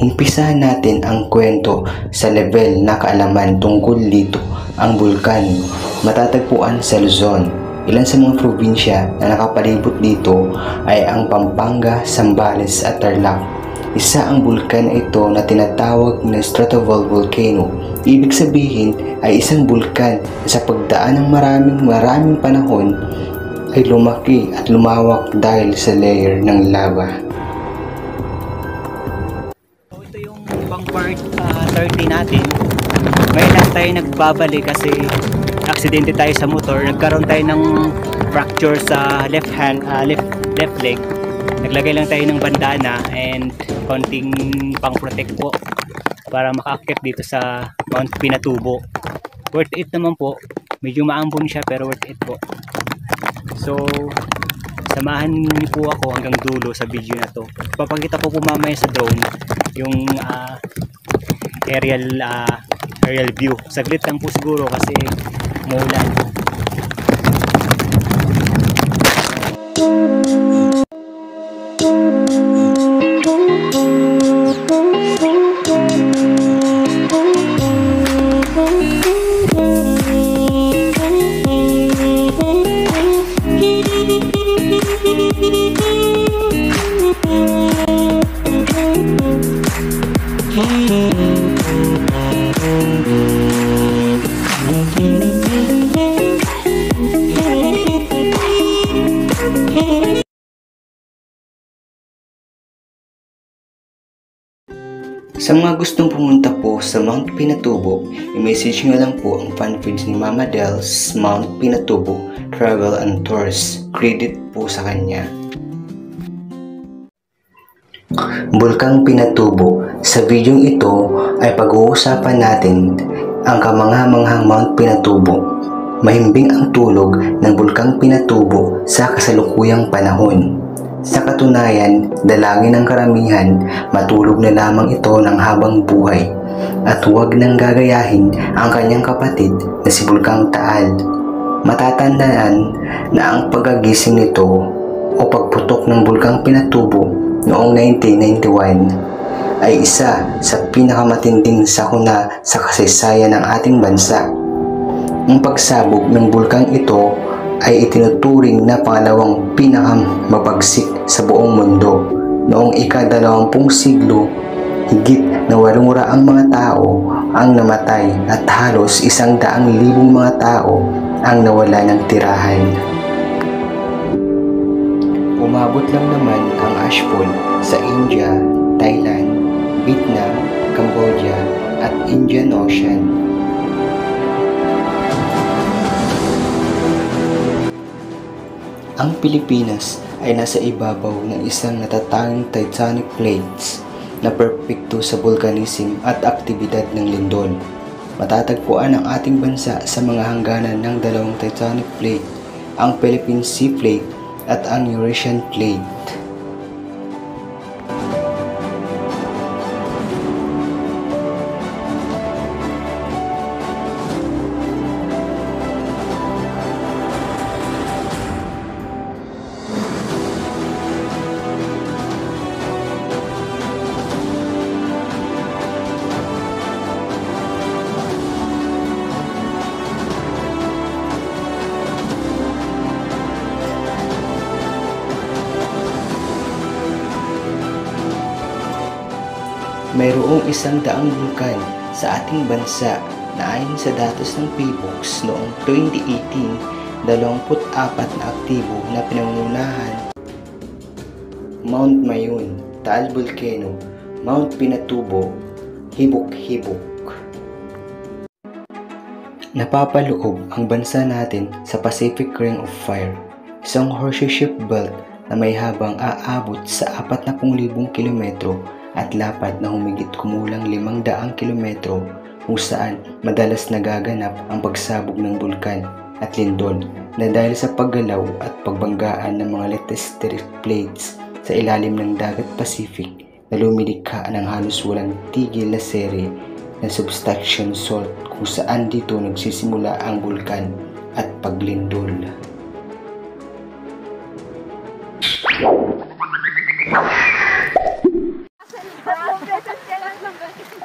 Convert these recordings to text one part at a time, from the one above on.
Umpisahan natin ang kwento sa level na kaalaman tungkol dito. Ang bulkan matatagpuan sa Luzon. Ilan sa mga probinsya na nakapalibot dito ay ang Pampanga, Zambales at Tarlac. Isa ang bulkan na ito na tinatawag na stratovolcano volcano. Ibig sabihin ay isang bulkan na sa pagdaan ng maraming panahon ay lumaki at lumawak dahil sa layer ng lava. Pang part 30 natin. Ngayon lang tayo nagbabalik kasi aksidente tayo sa motor. Nagkaroon tayo ng fracture sa left leg. Naglagay lang tayo ng bandana and konting pang protect po para makaakyat dito sa Mount Pinatubo. Worth it naman po. Medyo maambon siya pero worth it po. So samahan niyo po ako hanggang dulo sa video na to. Papakita ko po mamaya sa drone yung aerial view. Saglit lang po siguro kasi maulan. Sa mga gustong pumunta po sa Mount Pinatubo, i-message nyo lang po ang fanpage ni Mama Del's Mount Pinatubo Travel and Tours. Credit po sa kanya. Bulkang Pinatubo. Sa videong ito ay pag-uusapan natin ang kamangha-manghang Mount Pinatubo. Mahimbing ang tulog ng Bulkang Pinatubo sa kasalukuyang panahon. Sa katunayan, dalangin ng karamihan, matulog na lamang ito ng habang buhay at huwag nang gagayahin ang kanyang kapatid na si Bulkang Taal. Matatandaan na ang pagkagising nito o pagputok ng Bulkang Pinatubo noong 1991 ay isa sa pinakamatinding sakuna sa kasaysayan ng ating bansa. Ang pagsabog ng bulkang ito ay itinuturing na pangalawang pinakamabagsik sa buong mundo. Noong ika-20 siglo, higit na 800 mga tao ang namatay at halos 100,000 mga tao ang nawala ng tirahan. Umabot lang naman ang ashfall sa India, Thailand, Vietnam, Cambodia at Indian Ocean. Ang Pilipinas ay nasa ibabaw ng isang natatanging tectonic plates na perpekto sa volcanism at aktibidad ng lindol. Matatagpuan ang ating bansa sa mga hangganan ng dalawang tectonic plate, ang Philippine Sea Plate at ang Eurasian Plate. Mayroong 100 bulkan sa ating bansa na ayon sa datos ng PBOX noong 2018, 24 na aktibo na pinangungunahan: Mount Mayon, Taal Volcano, Mount Pinatubo, Hibok-Hibok. Napapaloob ang bansa natin sa Pacific Ring of Fire, isang horseshoe shaped belt na may habang aabot sa 40,000 kilometro at lapad na humigit kumulang 500 kilometro, kung saan madalas nagaganap ang pagsabog ng bulkan at lindol na dahil sa paggalaw at pagbanggaan ng mga lithostrate plates sa ilalim ng dagat Pacific na lumilikha ng halos walang tigil na sere ng subduction salt, kung saan dito nagsisimula ang bulkan at paglindol.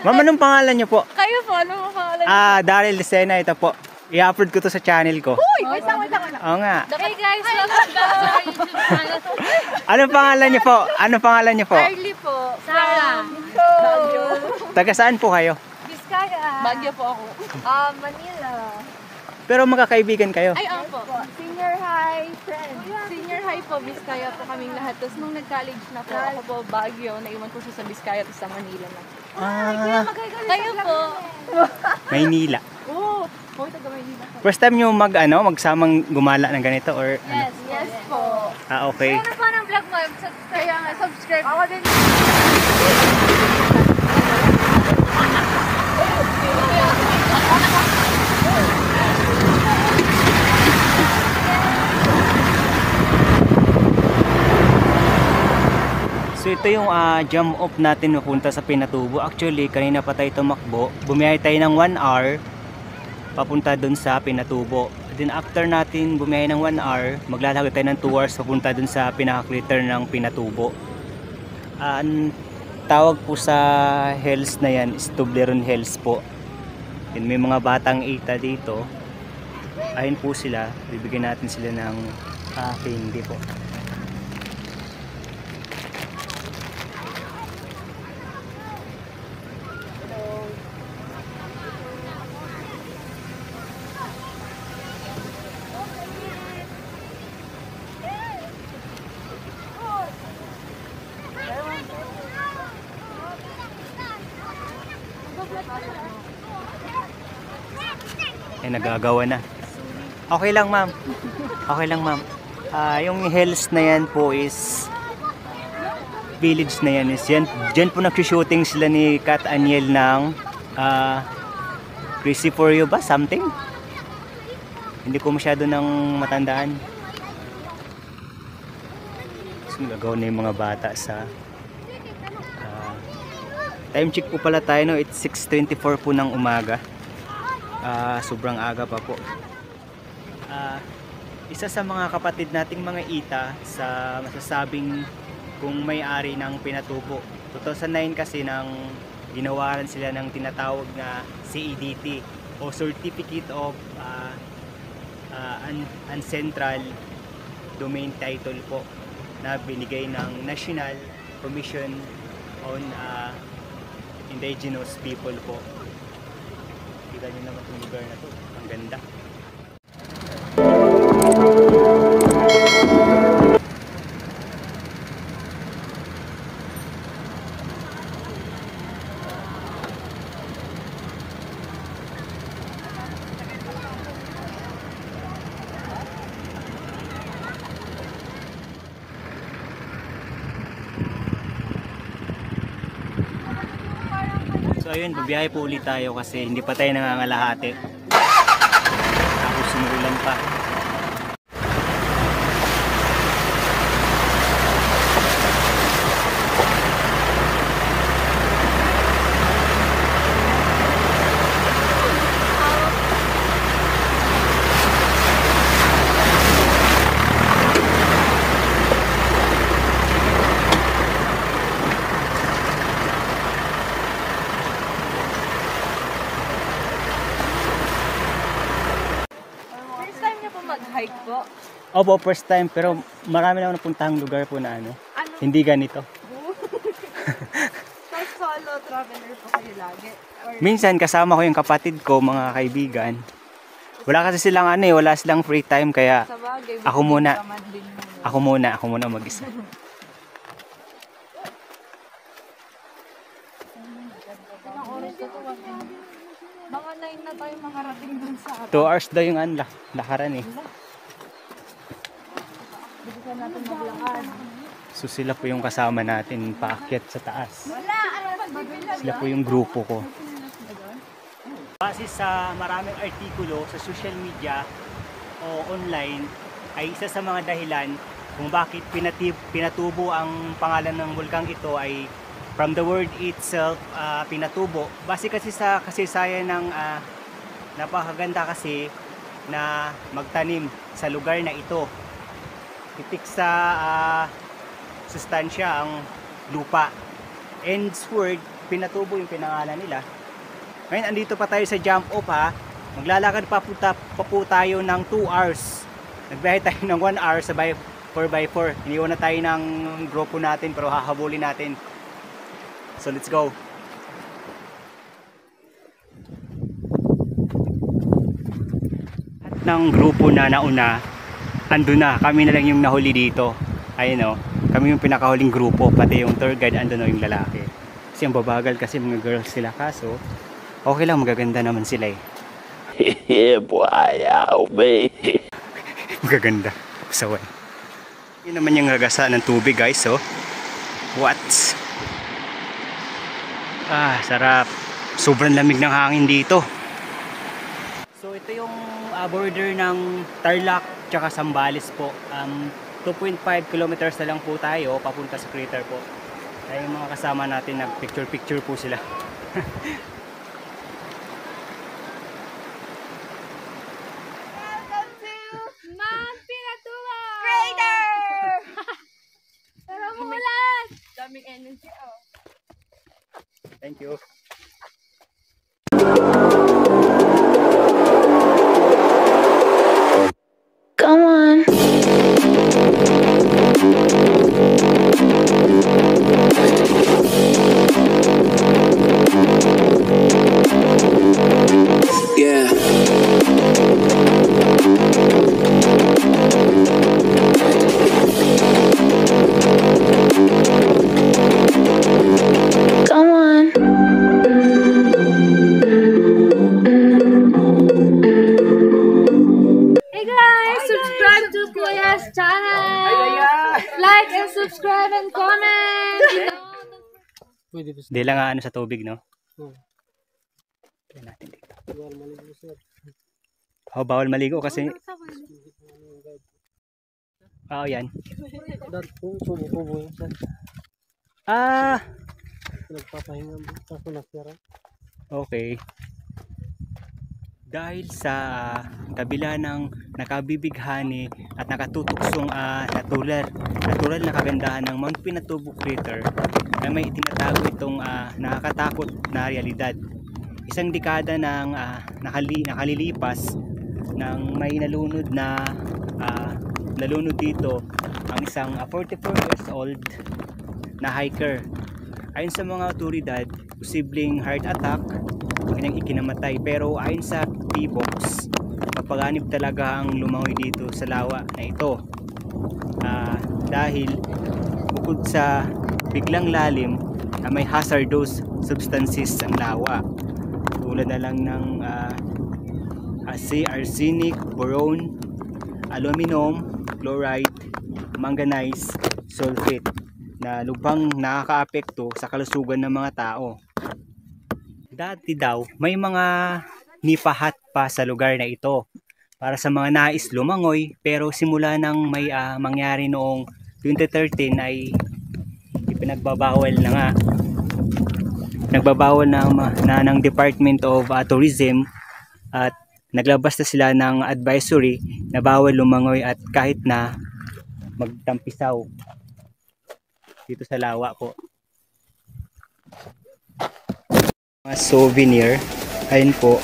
Ma'am, anong pangalan niyo po? Kayo po, ano mo pangalan? Daryl Lucena, ito po. I-upload ko to sa channel ko. Uy! Wait lang. Oo nga. Hey guys, welcome back to our YouTube channel. Anong pangalan niyo po? Anong pangalan niyo po? Arlie po. Sarah. Baguio. Taga saan po kayo? Biskaya. Baguio po ako. Manila. Pero magkakaibigan kayo. Ay, po. Senior high friend. Senior high po, Biskaya po kaming lahat. Tapos nung nag-college na po, ako po Baguio. Naiwan po siya sa Biskaya at sa Manila na. Kayo po. Maynila. Oo. Oh, taga Manila po. First time nyo magsamang gumala ng ganito or ano? Yes po. Okay. Ano pa ng vlog mo? Kaya nga, subscribe. Ako din. So ito yung jump off natin papunta sa Pinatubo. Actually, kanina pa tayo tumakbo. Bumiyahe tayo ng 1 hour papunta dun sa Pinatubo. Then after natin bumiyahe ng 1 hour, maglalakad tayo ng 2 hours papunta dun sa pinaka-crater ng Pinatubo. Ang tawag po sa hills na yan is Toblerone Hills po. Then may mga batang ita dito. Ayun po sila. Bibigyan natin sila ng candy po. Nagagawa na. Okay lang, ma'am. Okay lang, ma'am. Yung hills na yan po is village na yan is yan. Diyan po nag-shooting sila ni Kat Aniel ng Crazy for You ba? Something? Hindi ko masyado nang matandaan. So, nagagawa na yung mga bata sa time check po pala tayo, no? It's 6:24 po ng umaga. Sobrang aga pa po. Isa sa mga kapatid nating mga ita sa masasabing kung may-ari ng Pinatubo. 2009 kasi nang ginawaran sila ng tinatawag na CEDT o Certificate of Ancestral Domain Title po na binigay ng National Commission on Indigenous People po. Kita nyo naman itong lugar na to. Ang ganda. So ayun, babiyahe po ulit tayo kasi hindi pa tayo nangangalahati. Tapos sumulan pa. Mag-hike po. Opo, first time pero marami na ako napuntahang lugar po na hindi ganito. So, solo traveler po kayo lagi? Or Minsan kasama ko yung kapatid ko, mga kaibigan. Wala kasi silang wala silang free time kaya sa bagay, ako muna. tamad din muna. Ako muna mag-isa. Ilang oras na po? Mga 9 na tayo makarating dun sa 2 hours daw yung lakaran eh. Bilisan natin maglakad. So sila po yung kasama natin paakyat sa taas. Wala! Sila po yung grupo ko. Base sa maraming artikulo sa social media o online ay isa sa mga dahilan kung bakit Pinatubo ang pangalan ng bulkang ito ay from the word itself, Pinatubo. Base kasi sa kasaysayan ng napakaganda kasi na magtanim sa lugar na ito. Titik sa sustansya ang lupa. And word Pinatubo yung pinangalan nila. Ngayon, andito pa tayo sa jump off ha. Maglalakad pa po tayo ng 2 hours. Nagbiyahe tayo ng 1 hour sa 4x4. Iniwan na tayo ng grupo natin pero hahabulin natin. So let's go. At ng grupo na nauna, ando na. Kami na lang yung nahuli dito. Ayun o. Kami yung pinakahuling grupo. Pati yung tour guide, ando na yung lalaki. Kasi ang babagal kasi mga girls sila. Kaso, okay lang, magaganda naman sila eh. Yeah, boy, oh, baby. Magaganda. Saway. Yun naman yung ragasa ng tubig guys, oh. What? Ah, sarap. Sobrang lamig ng hangin dito. So ito yung border ng Tarlac tsaka Zambales po. 2.5 kilometers na lang po tayo papunta sa crater po. Ay yung mga kasama natin, nag-picture po sila. Welcome to Mount Pinatubo! Crater! Pero mulan! Daming energy, oh. Thank you. Come on. Yeah. Come on. Hey guys! Subscribe to Kuya's channel! Like and subscribe and comment! Hindi lang ano sa tubig, no? Try natin dito. Oh, bawal maligo kasi... Oo, yan. Ah! Okay. Dahil sa kabila ng nakabibighani at nakatutuksong natural na kagandahan ng Mount Pinatubo Crater, na may itinatago itong nakakatakot na realidad. Isang dekada ng nakalilipas nang may nalunod dito ang isang 44 years old na hiker. Ayon sa mga otoridad, posibleng heart attack ang kanyang ikinamatay, pero ayon sa P-Box, mapaganib talaga ang lumangoy dito sa lawa na ito. Dahil bukod sa biglang lalim na may hazardous substances ang lawa, tulad na lang ng arsenic, boron, aluminum, chloride, manganese, sulfate na lubhang nakakaapekto sa kalusugan ng mga tao. Dati daw may mga nipahat pa sa lugar na ito para sa mga nais lumangoy, pero simula nang may mangyari noong 2013 ay ipinagbabawal na nga. Nagbabawal na ng Department of Tourism at naglabas na sila ng advisory na bawal lumangoy at kahit na magtampisaw dito sa lawa po. Mga souvenir, ayun po,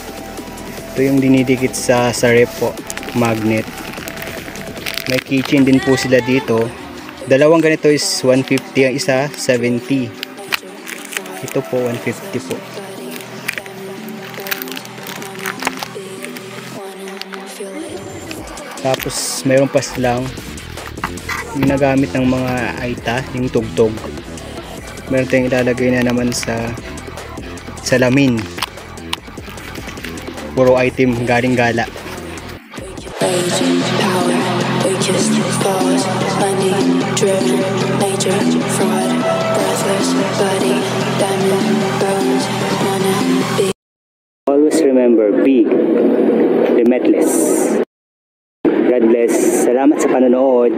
ito yung dinidikit sa rep po, magnet. May keychain din po sila dito. Dalawang ganito is 150, ang isa 70. Ito po 150 po. Tapos mayroon pa silang ginagamit ng mga aita, yung tugtog. Meron tayong ilalagay na naman sa salamin. Puro item galing gala. Raging power, weakest thoughts, money driven, major fraud, breathless body, diamond bones, wanna be. Always remember, be limitless. God bless. Salamat sa panonood.